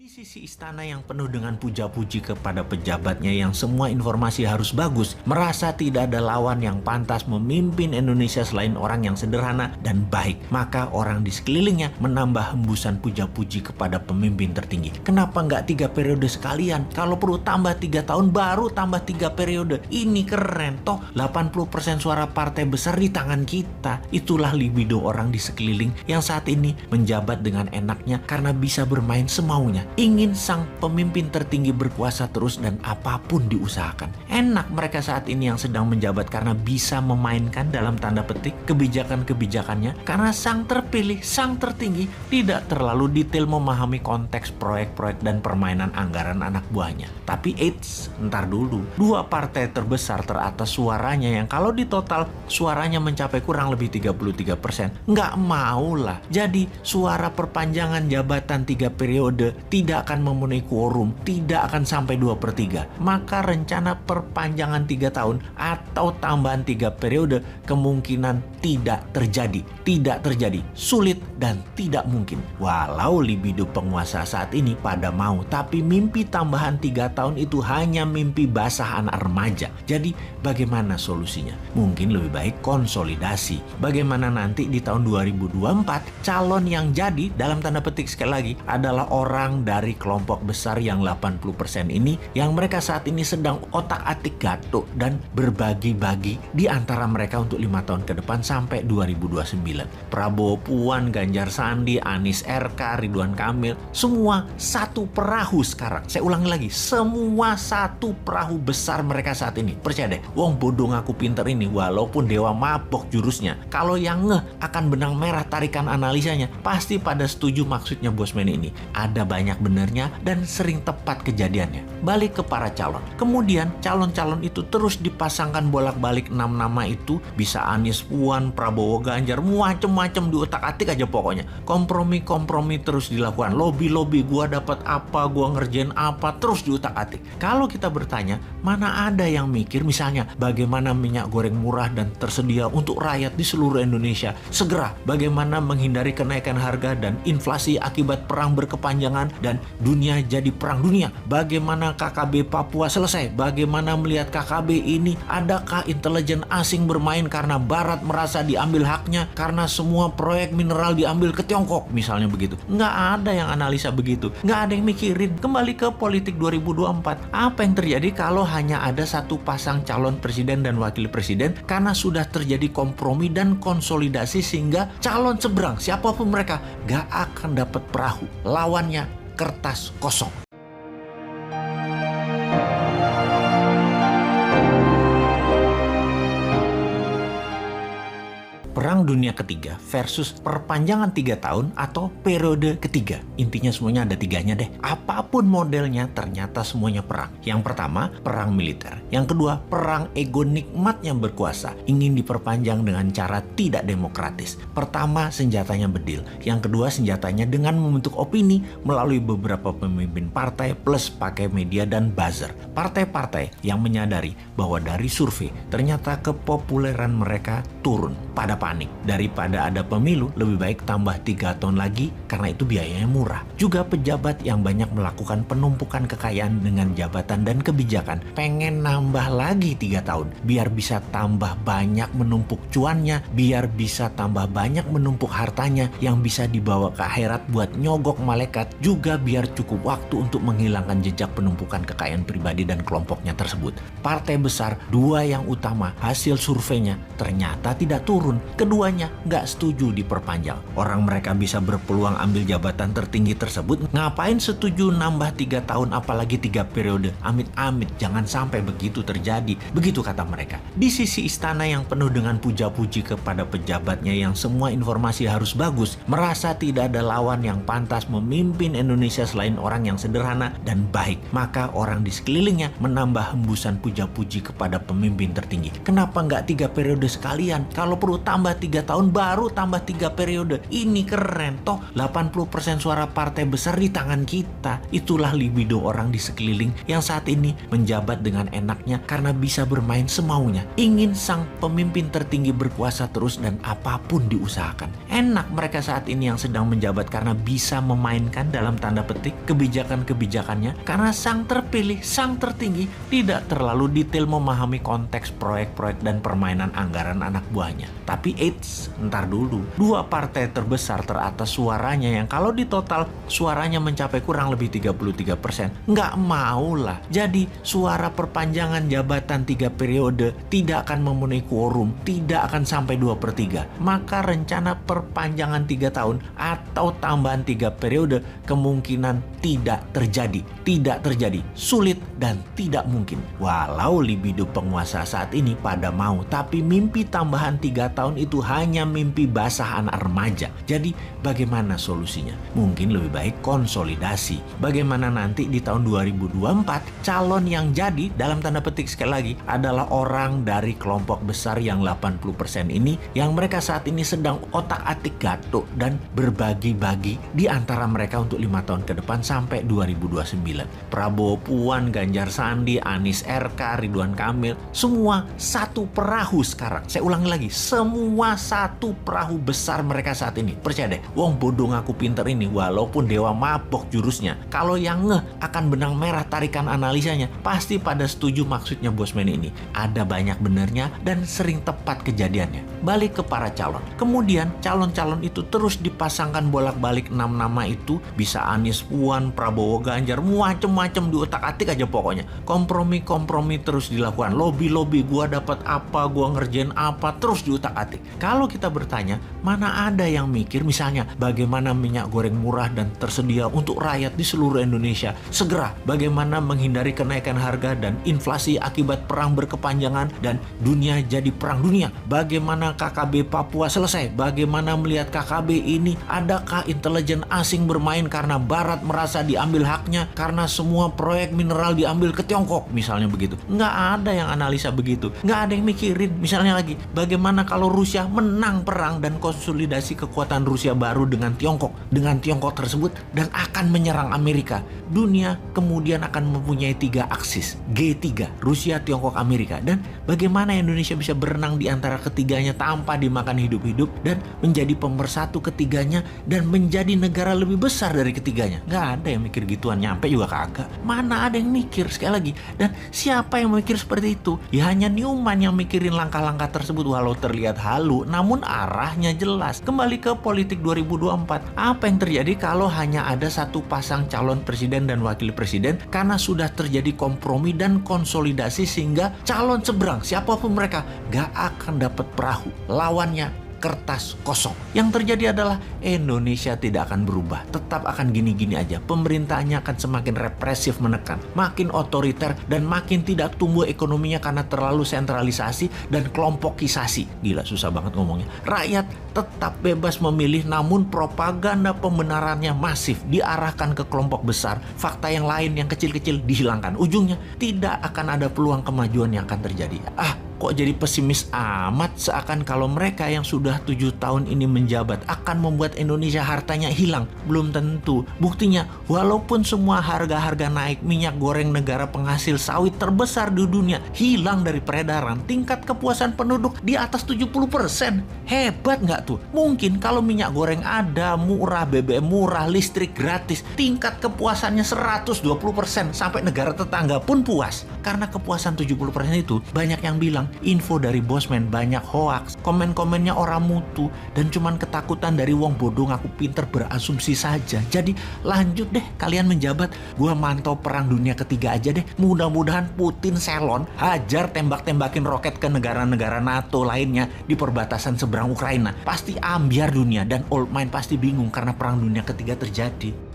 Di sisi istana yang penuh dengan puja-puji kepada pejabatnya yang semua informasi harus bagus, merasa tidak ada lawan yang pantas memimpin Indonesia selain orang yang sederhana dan baik, maka orang di sekelilingnya menambah hembusan puja-puji kepada pemimpin tertinggi. Kenapa nggak 3 periode sekalian? Kalau perlu tambah 3 tahun, baru tambah 3 periode. Ini keren, toh 80% suara partai besar di tangan kita. Itulah libido orang di sekeliling yang saat ini menjabat dengan enaknya karena bisa bermain semaunya. Ingin sang pemimpin tertinggi berkuasa terus dan apapun diusahakan. Enak mereka saat ini yang sedang menjabat karena bisa memainkan dalam tanda petik kebijakan-kebijakannya karena sang terpilih, sang tertinggi tidak terlalu detail memahami konteks proyek-proyek dan permainan anggaran anak buahnya. Tapi eits, ntar dulu. 2 partai terbesar teratas suaranya yang kalau di total suaranya mencapai kurang lebih 33%. Nggak maulah. Jadi suara perpanjangan jabatan 3 periode tidak akan memenuhi quorum, tidak akan sampai 2/3. Maka rencana perpanjangan 3 tahun atau tambahan 3 periode kemungkinan tidak terjadi. Tidak terjadi, sulit dan tidak mungkin. Walau libido penguasa saat ini pada mau, tapi mimpi tambahan 3 tahun itu hanya mimpi basah anak remaja. Jadi bagaimana solusinya? Mungkin lebih baik konsolidasi. Bagaimana nanti di tahun 2024 calon yang jadi dalam tanda petik sekali lagi adalah orang dari kelompok besar yang 80% ini yang mereka saat ini sedang otak-atik gatuk dan berbagi-bagi di antara mereka untuk 5 tahun ke depan sampai 2029. Prabowo Puan, Ganjar Sandi, Anies RK, Ridwan Kamil, semua satu perahu sekarang. Saya ulangi lagi, semua satu perahu besar mereka saat ini. Percaya deh, wong bodoh ngaku pinter ini walaupun dewa mabok jurusnya. Kalau yang ngeh akan benang merah tarikan analisanya, pasti pada setuju maksudnya Bosman ini. Ada banyak benernya dan sering tepat kejadiannya. Balik ke para calon. Kemudian calon-calon itu terus dipasangkan bolak-balik 6 nama itu. Bisa Anies, Puan, Prabowo, Ganjar, macem-macem diutak-atik aja pokoknya. Kompromi-kompromi terus dilakukan. Lobby-lobby, gua dapat apa, gua ngerjain apa, terus diutak-atik. Kalau kita bertanya, mana ada yang mikir misalnya bagaimana minyak goreng murah dan tersedia untuk rakyat di seluruh Indonesia. Segera bagaimana menghindari kenaikan harga dan inflasi akibat perang berkepanjangan dan dunia jadi perang dunia. Bagaimana KKB Papua selesai? Bagaimana melihat KKB ini? Adakah intelijen asing bermain karena Barat merasa diambil haknya karena semua proyek mineral diambil ke Tiongkok misalnya begitu? Nggak ada yang analisa begitu. Nggak ada yang mikirin. Kembali ke politik 2024. Apa yang terjadi kalau hanya ada satu pasang calon presiden dan wakil presiden karena sudah terjadi kompromi dan konsolidasi sehingga calon seberang siapapun mereka nggak akan dapat perahu. Lawannya kertas kosong. Perang Dunia Ketiga versus perpanjangan 3 tahun atau periode ketiga. Intinya semuanya ada 3-nya deh. Apapun modelnya ternyata semuanya perang. Yang pertama, perang militer. Yang kedua, perang ego nikmat yang berkuasa. Ingin diperpanjang dengan cara tidak demokratis. Pertama, senjatanya bedil. Yang kedua, senjatanya dengan membentuk opini melalui beberapa pemimpin partai plus pakai media dan buzzer. Partai-partai yang menyadari bahwa dari survei ternyata kepopuleran mereka turun pada panik. Daripada ada pemilu, lebih baik tambah 3 tahun lagi karena itu biayanya murah. Juga pejabat yang banyak melakukan penumpukan kekayaan dengan jabatan dan kebijakan pengen nambah lagi 3 tahun biar bisa tambah banyak menumpuk cuannya, biar bisa tambah banyak menumpuk hartanya yang bisa dibawa ke akhirat buat nyogok malaikat, juga biar cukup waktu untuk menghilangkan jejak penumpukan kekayaan pribadi dan kelompoknya tersebut. Partai besar, 2 yang utama hasil surveinya ternyata tidak turun. Keduanya nggak setuju diperpanjang. Orang mereka bisa berpeluang ambil jabatan tertinggi tersebut. Ngapain setuju nambah 3 tahun apalagi 3 periode? Amit-amit jangan sampai begitu terjadi. Begitu kata mereka. Di sisi istana yang penuh dengan puja-puji kepada pejabatnya yang semua informasi harus bagus, merasa tidak ada lawan yang pantas memimpin Indonesia selain orang yang sederhana dan baik, maka orang di sekelilingnya menambah hembusan puja-puji kepada pemimpin tertinggi. Kenapa nggak 3 periode sekalian? Kalau perlu tambah 3 tahun baru tambah 3 periode. Ini keren. Toh 80% suara partai besar di tangan kita. Itulah libido orang di sekeliling yang saat ini menjabat dengan enaknya karena bisa bermain semaunya. Ingin sang pemimpin tertinggi berkuasa terus dan apapun diusahakan. Enak mereka saat ini yang sedang menjabat karena bisa memainkan dalam tanda petik kebijakan-kebijakannya karena sang terpilih, sang tertinggi tidak terlalu detail memahami konteks proyek-proyek dan permainan anggaran anak buahnya. Tapi eits, ntar dulu. Dua partai terbesar teratas suaranya yang kalau ditotal suaranya mencapai kurang lebih 33%. Nggak maulah. Jadi suara perpanjangan jabatan 3 periode tidak akan memenuhi quorum, tidak akan sampai 2/3. Maka rencana perpanjangan 3 tahun atau tambahan 3 periode kemungkinan tidak terjadi. Tidak terjadi. Sulit dan tidak mungkin. Walau libido penguasa saat ini pada mau, tapi mimpi tambahan 3 tahun itu hanya mimpi basah anak remaja. Jadi bagaimana solusinya? Mungkin lebih baik konsolidasi. Bagaimana nanti di tahun 2024 calon yang jadi dalam tanda petik sekali lagi adalah orang dari kelompok besar yang 80% ini yang mereka saat ini sedang otak-atik gatuk dan berbagi-bagi di antara mereka untuk 5 tahun ke depan sampai 2029. Prabowo, Puan, Ganjar, Sandi, Anies, RK, Ridwan Kamil, semua satu perahu sekarang. Saya ulangi lagi, semua satu perahu besar mereka saat ini. Percaya deh, wong bodoh ngaku pinter ini walaupun dewa mabok jurusnya. Kalau yang ngeh akan benang merah tarikan analisanya, pasti pada setuju maksudnya Bosman ini. Ada banyak benernya dan sering tepat kejadiannya. Balik ke para calon. Kemudian calon-calon itu terus dipasangkan bolak-balik 6 nama itu. Bisa Anies, Puan, Prabowo, Ganjar, macem-macem diutak-atik aja pokoknya. Kompromi-kompromi terus dilakukan. Lobby-lobby, gua dapat apa, gua ngerjain apa, terus diutak-atik. Kalau kita bertanya, mana ada yang mikir misalnya bagaimana minyak goreng murah dan tersedia untuk rakyat di seluruh Indonesia. Segera bagaimana menghindari kenaikan harga dan inflasi akibat perang berkepanjangan dan dunia jadi perang dunia. Bagaimana KKB Papua selesai. Bagaimana melihat KKB ini, adakah intelijen asing bermain karena Barat merasa diambil haknya karena semua proyek mineral diambil ke Tiongkok misalnya begitu. Nggak ada yang analisa begitu. Nggak ada yang mikirin misalnya lagi bagaimana kalau Rusia menang perang dan konsolidasi kekuatan Rusia baru dengan Tiongkok tersebut dan akan menyerang Amerika. Dunia kemudian akan mempunyai 3 aksis, G3, Rusia, Tiongkok, Amerika. Dan bagaimana Indonesia bisa berenang di antara ketiganya tanpa dimakan hidup-hidup dan menjadi pemersatu ketiganya dan menjadi negara lebih besar dari ketiganya. Nggak ada yang mikir gituan, nyampe juga kagak. Mana ada yang mikir sekali lagi. Dan siapa yang mikir seperti itu? Ya hanya Newman yang mikirin langkah-langkah tersebut walau terlihat halu, namun arahnya jelas. Kembali ke politik 2024. Apa yang terjadi kalau hanya ada satu pasang calon presiden dan wakil presiden karena sudah terjadi kompromi dan konsolidasi sehingga calon seberang siapapun mereka gak akan dapat perahu. Lawannya kertas kosong. Yang terjadi adalah Indonesia tidak akan berubah. Tetap akan gini-gini aja. Pemerintahnya akan semakin represif menekan. Makin otoriter dan makin tidak tumbuh ekonominya karena terlalu sentralisasi dan kelompokisasi. Gila, susah banget ngomongnya. Rakyat tetap bebas memilih namun propaganda pembenarannya masif diarahkan ke kelompok besar. Fakta yang lain yang kecil-kecil dihilangkan. Ujungnya tidak akan ada peluang kemajuan yang akan terjadi. Kok jadi pesimis amat seakan kalau mereka yang sudah 7 tahun ini menjabat akan membuat Indonesia hartanya hilang. Belum tentu. Buktinya walaupun semua harga-harga naik, minyak goreng negara penghasil sawit terbesar di dunia hilang dari peredaran, tingkat kepuasan penduduk di atas 70%. Hebat nggak tuh? Mungkin kalau minyak goreng ada, murah, BBM murah, listrik gratis, tingkat kepuasannya 120% sampai negara tetangga pun puas. Karena kepuasan 70% itu banyak yang bilang info dari Bosman banyak hoaks, komen-komennya orang mutu, dan cuman ketakutan dari wong bodoh ngaku pinter berasumsi saja. Jadi lanjut deh kalian menjabat, gua mantau perang dunia ketiga aja deh. Mudah-mudahan Putin selon, hajar tembak-tembakin roket ke negara-negara NATO lainnya di perbatasan seberang Ukraina. Pasti ambiar dunia dan old mind pasti bingung karena perang dunia ketiga terjadi.